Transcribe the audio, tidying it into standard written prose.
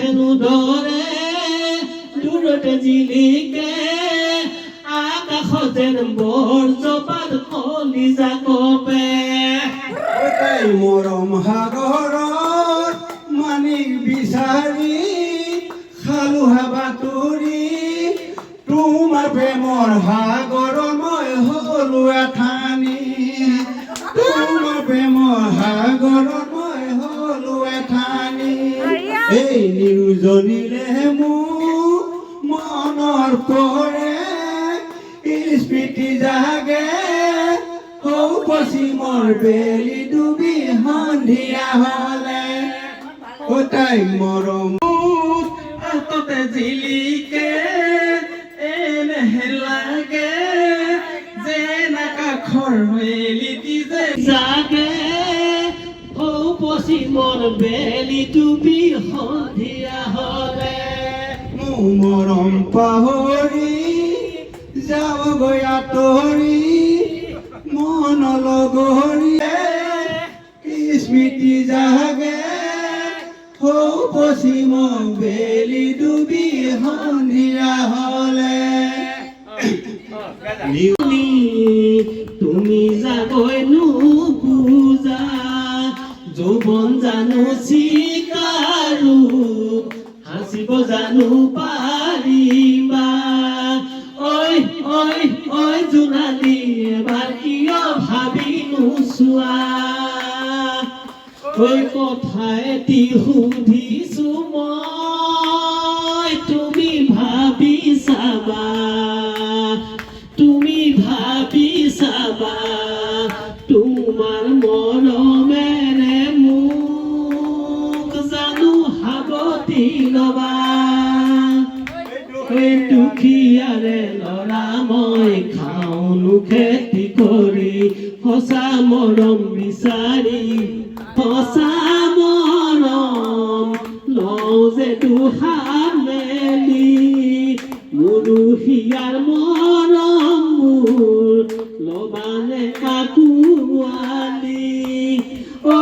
ধেনু ধৰে দূৰতে জিলিকে আকাশতে বৰজপাত কলিজা কপে তাই মৰম সাগৰত মানিক বিচাৰি খালো হাবাতৰি তোমাৰ প্ৰেমৰ সাগৰ মই হলো এঠানি তোমাৰ প্ৰেমৰ সাগৰ মই হলো এঠানি এই নিৰুজনীৰে মোৰ মনৰ পৰে স্মৃতি জাগে পশ্চিমৰ বেলি ডুবি সন্ধিয়া হলে তাই মৰম আততে জিলিকে এনে লাগে যেন আকাশৰ বেলিটি যে জাগে পশ্চিমৰ বেলি ডুবি সন্ধিয়া হলে মোৰ মৰম পাহৰি যাওগৈ আঁতৰি মন লগৰি স্মৃতি জাগে পশ্চিম বেলি ডুবি সন্ধিয়া হলে তুমি যাবই নুবুজা যৌৱন জানো চিকাৰো হাসিব জানো পাৰিবা ঐ ঐ ঐ জোনালী এবাৰ কিয় ভাবি নোচোৱা ঐ কথা এটি সুধিছো মই তুমি ভাবি চাবা তোমাৰ মৰমেৰে মোক জানো সাৱটি ল'বা দুখীয়াৰে ল'ৰা মই খাওঁনো খেতি কৰি সঁচা মৰম বিচাৰি সঁচা মৰম লওঁ যে দুহাৰ মেলি মুৰুহিয়াৰ মৰম মোৰ ল'বানে কাকোৱালি ঐ